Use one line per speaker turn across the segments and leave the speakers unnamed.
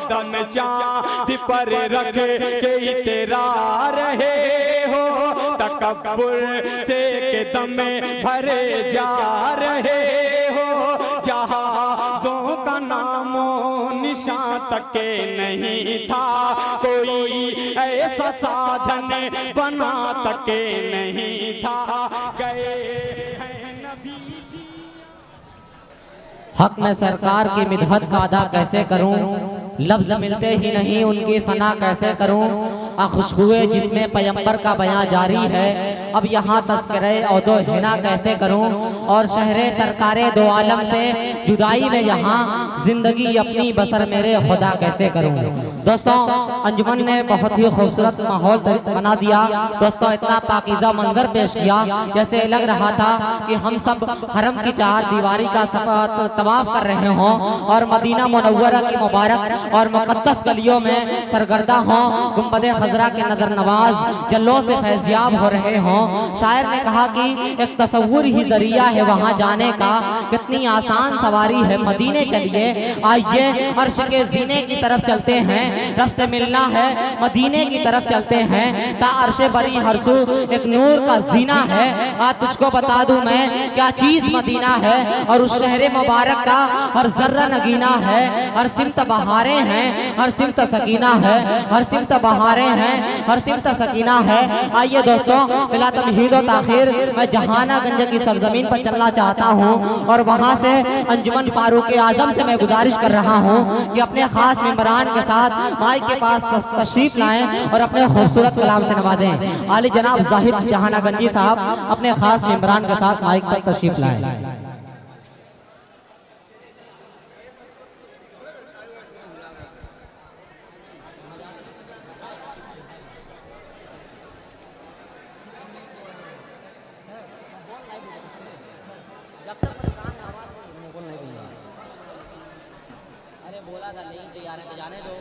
कदम चांद पर रख के तेरा रहे हो, तकब्बुर से कदम भरे जा रहे हो, जहाज़ों का नामो निशान तक नहीं था, कोई ऐसा साधन बना तक नहीं था, गए हैं नबी जी।
हक में सरकार की मिदहत का अदा कैसे करूं, लफ्ज मिलते ही नहीं उनकी फना कैसे करूं, खुशबुए जिसमें पैगंबर का बयां जारी है, अब यहाँ तस्करे औदो हिना कैसे करूं, और शहरे सरकारे दो आलम से जुदाई में यहाँ जिंदगी अपनी बसर मेरे खुदा कैसे करूं। दोस्तों अंजुमन ने बहुत ही खूबसूरत माहौल बना दिया। दोस्तों इतना पाकीज़ा मंजर पेश किया जैसे लग रहा था कि हम सब हरम की चार दीवारी का तवाफ कर रहे हों और मदीना मुनव्वरा की मुबारक और मुक़द्दस गलियों में सरगर्दा हों, गुंबद खजरा के नजर नवाज जल्लों से फैज़याब हो रहे हों। शायर ने कहा कि एक तसव्वुर ही जरिया है वहाँ जाने का, कितनी आसान सवारी है मदीने चलिए, आइए अर्श के जीने की तरफ चलते हैं, रब से मिलना है मदीने की तरफ चलते हैं, ता अर्शे बरी हरसू एक नूर का जीना है, आज तुझको बता दूं मैं क्या चीज मदीना है, और उस शहर मुबारक का हर जर्रा नगीना है, हर सिमत बहारें हैं, हर सिमत सकीना है, हर सिमत बहारें हैं, हर सिमत सकीना है। आइए दोस्तों बिला तमहीद व ताखीर मैं जहानागंज की सरजमीन पर चलना चाहता हूँ और वहाँ से अंजुमन फारूक आजम से मैं गुजारिश कर रहा हूँ कि अपने खास मेंबरान के साथ माइक के पास तशरीफ लाएं और अपने खूबसूरत कलाम से नवाजें। आली जनाब जाहिद जहानागंजी साहब अपने खास मेंबरान के साथ माइक पर तशरीफ लाएं। अरे बोला था नहीं तैयार है तो जाने दो।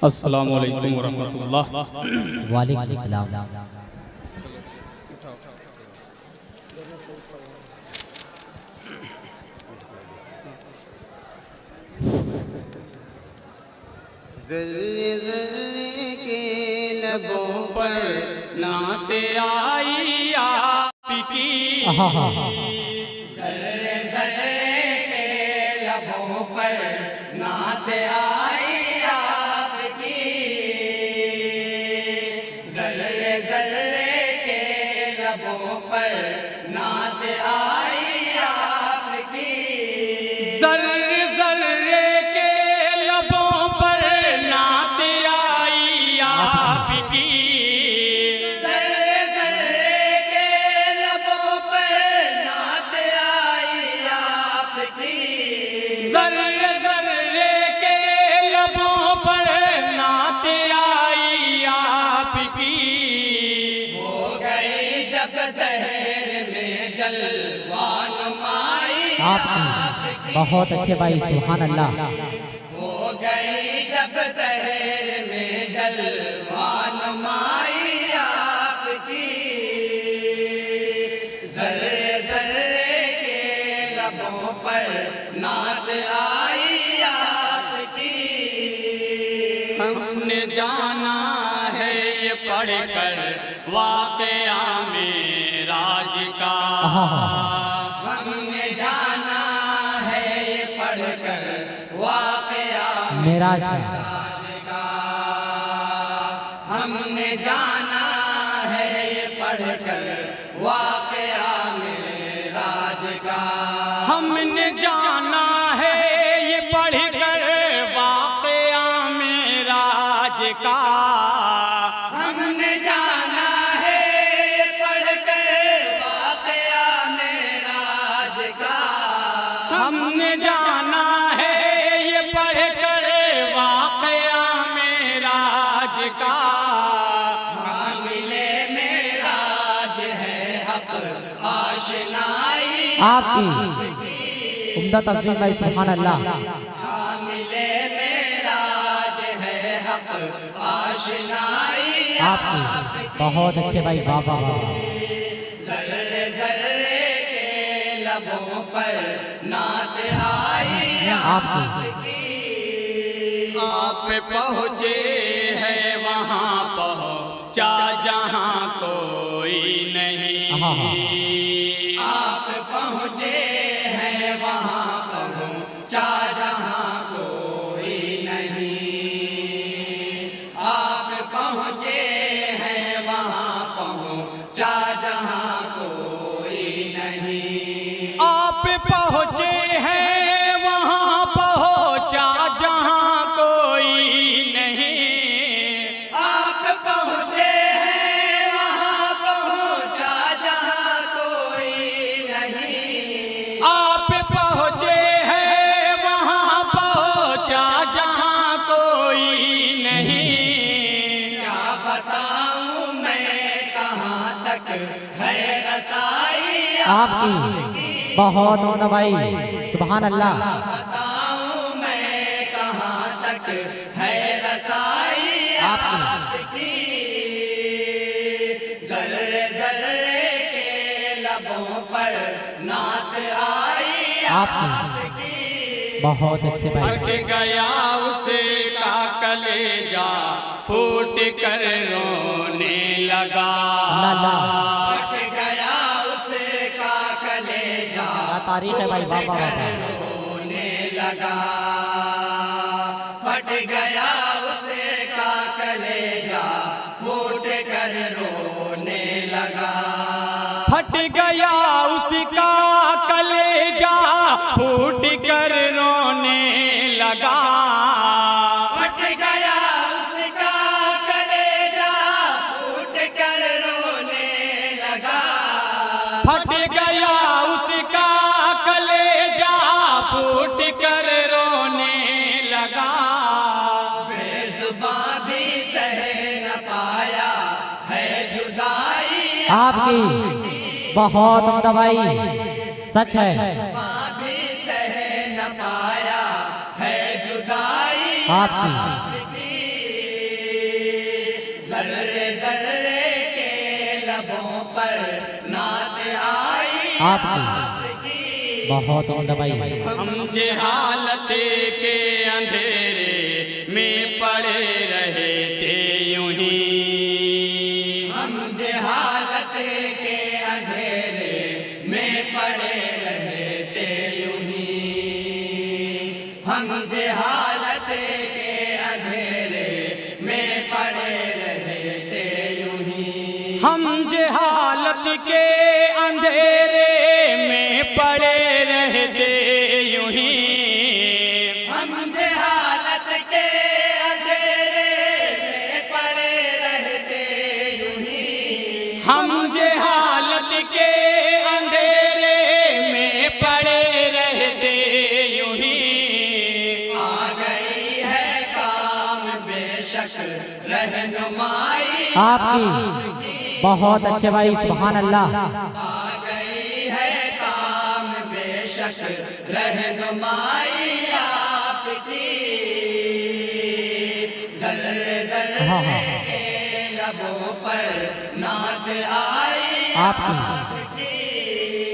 अस्सलामु अलैकुम व रहमतुल्लाह।
वालेकुम अस्सलाम।
ज़र्रे ज़र्रे के लबों पर नात आई आपकी, ज़र्रे ज़र्रे के लबों पर नात आई आपकी, ज़र्रे ज़र्रे के लबों पर नात आई आपकी, ज़र्रे ज़र्रे के लबों पर नात आई आपकी, ज़र्रे ज़र्रे के लबों पर नात आई आपकी, ज़र्रे ज़र्रे के लबों पर नात आई आपकी, हो गई जब दहर में जलवान माई
आपकी बहुत अच्छे भाई सुभान अल्लाह।
हो गई जब दहर में जलवान माई आपकी, ज़र्रे ज़र्रे के लबों पर नात आई आपकी, हमने जाना है ये पढ़कर वाक़या में राज का, हमने जाना है ये पढ़कर वाक़या
मेराज
का, हमने जाना है ये पढ़कर वाक़या में राज का, हमने जाना है ये पढ़कर वाक़या में राज का, हमने जाना है ये पढ़कर वाक़या में राज का, हमने जाना है ये पढ़कर वाक़या में राज का, मामले में राज है हक आशनाई
आपकी उम्दा तस्वीर भाई सुभान अल्लाह।
मामले में राज है हक आशनाई
आपकी बहुत अच्छे भाई बाबा।
ज़र्रे ज़र्रे के लबों लबों पर नात आई
आपकी।
आप पहुँचे हैं वहाँ पहुँचा जहाँ कोई नहीं।
आप पहुँचे हैं वहाँ पहुँचा जहाँ कोई नहीं। आप पहुँचे हैं वहाँ पहुँचा जहाँ कोई नहीं।
आप पहुँचे हैं वहाँ पहुँचा जहाँ कोई नहीं।
आप पहुँचे हैं वहाँ पहुँचा जहाँ कोई नहीं।
आप पहुँचे हैं वहाँ पहुँचा जहाँ कोई नहीं।
क्या बताऊँ मैं कहाँ तक है रसाई
आपकी बहुत उम्दा भाई, सुभान अल्लाह।
बताऊँ मैं कहाँ तक है रसाई आपकी। ज़र्रे ज़र्रे के लबों पर नात आई
आपकी बहुत अच्छे भाई।
फट गया उसे का कलेजा फूट कर रोने लगा।
फट गया उसे का कलेजा
क्या तारीख है भाई, वाह वाह वाह।
रोने लगा। फट गया उसे का कलेजा फूट कर रोने लगा।
फट गया उसका कलेजा फूट कर रोने लगा।
फट गया उसका कलेजा फूट कर रोने लगा।
फट गया उसका कलेजा फूट कर रोने लगा।
बेज़ुबां भी सह न पाया है जुदाई
आपकी बहुत उम्दा भाई, सच है।
बेज़ुबां भी सह न पाया है जुदाई
आपकी
ज़र्रे ज़र्रे के लबों पर नात आई
आपकी बहुत उम्दा भाई।
हम जहालत के अंधेरे में पड़े रहे थे यूं ही।
हम जहालत के अंधेरे में पड़े रहे थे यूं ही। हम जहालत के अंधेरे में पड़े रहे थे यूं ही।
हम जहालत के अंधेरे में पड़े रहते यूं ही।
हम जहालत के अंधेरे में पड़े रहते यूं ही।
हम जहालत के अंधेरे में पड़े रहते यूं ही।
आ गई है काम बेशक रहनुमाई
आपकी बहुत अच्छे भाई, सुभान अल्लाह।
आ गई है काम बेशक रहनुमाई आपकी। ज़र्रे ज़र्रे
हाँ हाँ
के लबों पर नात आई
आपकी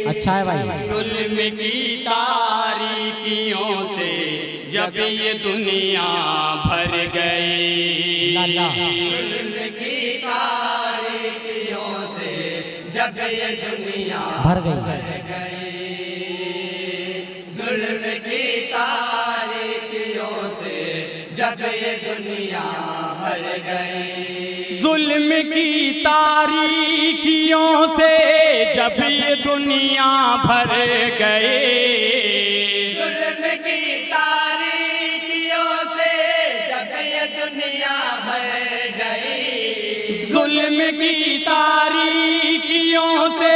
अच्छा है भाई।
जुल्म की तारीकियों से जब ये दुनिया भर गई।
ला
जुल्म की तारीकियों से जब ये दुनिया
भर गई।
जुल्म की तारीकियों से जब ये दुनिया भर गई।
जुल्म की तारीकियों से जब ये दुनिया भर गए।
जुल्म की तारीकियों से जब ये दुनिया भर गई।
जुल्म की तारीकियों से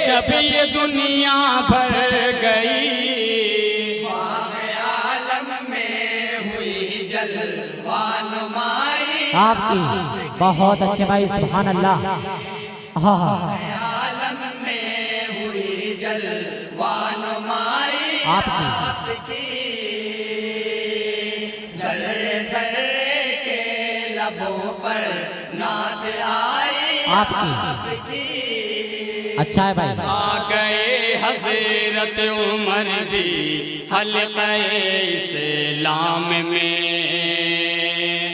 जब ये दुनिया भर गई।
आलम में हुई जलवानुमाई
आपकी बहुत अच्छे भाई, सुभान अल्लाह। हाँ हाँ
आलम में हुई जलवानुमाई
आपकी
ज़र्रे ज़र्रे के लबों पर नात आई
आपकी अच्छा है भाई।
आ गए हज़रत हजरत उमर भी हल्क़े इस्लाम में।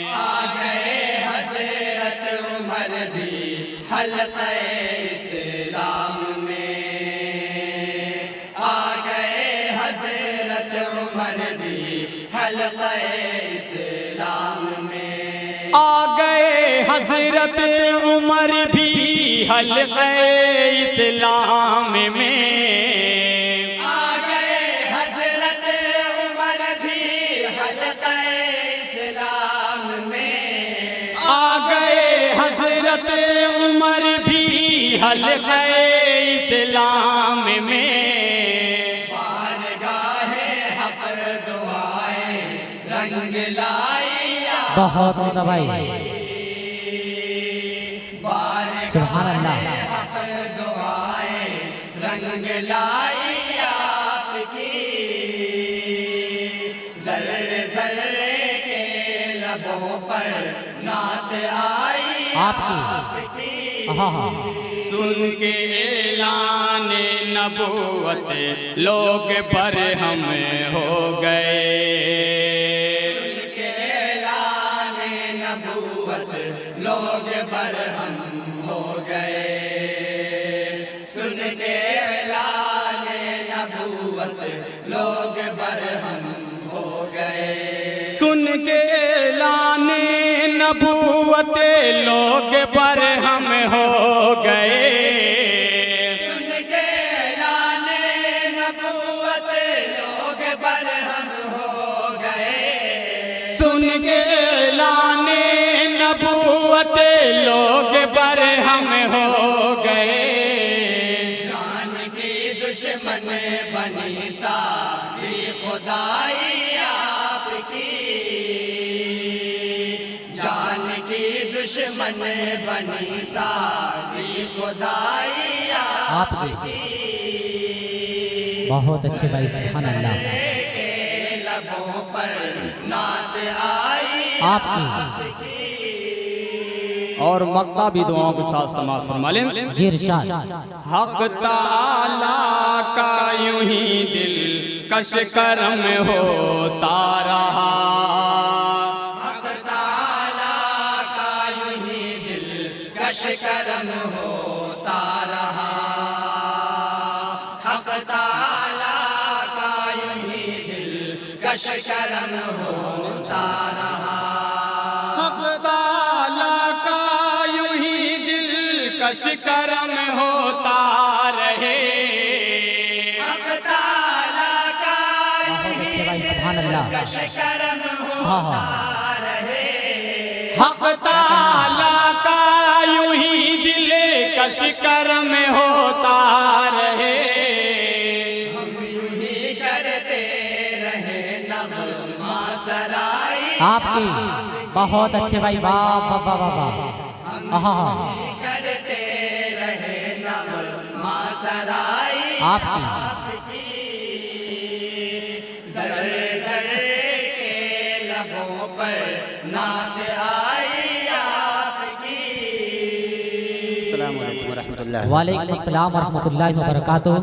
आ गए हजरत उमर भी हल्क़े इस्लाम में। आ गए हजरत उमर भी हल्क़े इस्लाम में।
आ गए हजरत उमर भी हल्क़े इस्लाम में।
आ गए हजरत उमर भी हल्क़े इस्लाम में।
आ गए हजरत उमर भी हल्क़े इस्लाम में।
बारगाहे हक़ दुआएं रंग लाई।
बहुत होता भाई, सुभान अल्लाह।
हक़ दुआएं रंग लाई आपकी। ज़र्रे ज़र्रे के लबों पर नात आई
आपकी हाँ हाँ
सुन के ऐलान नबूवत लोग बरहम हो गए।
ऐलान नबूवत लोग बरहम हो गए। सुन के ऐलान नबूवत लोग बरहम हो गए।
सुन के ऐलान नबूवत लोग बरहम हो गए।
सुन के ऐलान नबूवत लोग बरहम हो गए।
सुन के ऐलान नबूवत लोग बरहम हो गए।
जान की दुश्मन बनी सारी खुदाई आपकी। जान की दुश्मन बनी सारी खुदाई
आपकी बहुत अच्छे भाई, सुभान अल्लाह।
के लबों पर नात आई
आपकी
और मक्ता भी दुआओं के साथ समाप्त फरमा लें।
जी इरशाद।
हक ताला का यूं ही दिल कश करम होता रहा।
हक़ ताला का यूं ही दिल कश करम होता रहा। हक़ ताला का यूं ही दिल कश करम होता रहा।
हक ताला का यूं ही दिल कश करम होता रहे।
हक़ ताला का
बहुत अच्छे भाई, सुभान अल्लाह।
कश करम
हाँ हाँ
होता रहे।
हक ताला का यूं ही दिल कश करम होता रहे।
हम यूं ही करते रहे नग़मा सराई।
आपकी बहुत अच्छे भाई, वाह वाह वाह वाह वाह। हाँ हाँ
करते रहे नग़मा सराई
आपकी
ज़र्रे ज़र्रे के लबों पर नात आई आपकी।
अस्सलामु अलैकुम व रहमतुल्लाह।
वालेकुम अस्सलाम व रहमतुल्लाहि व बरकातुहू।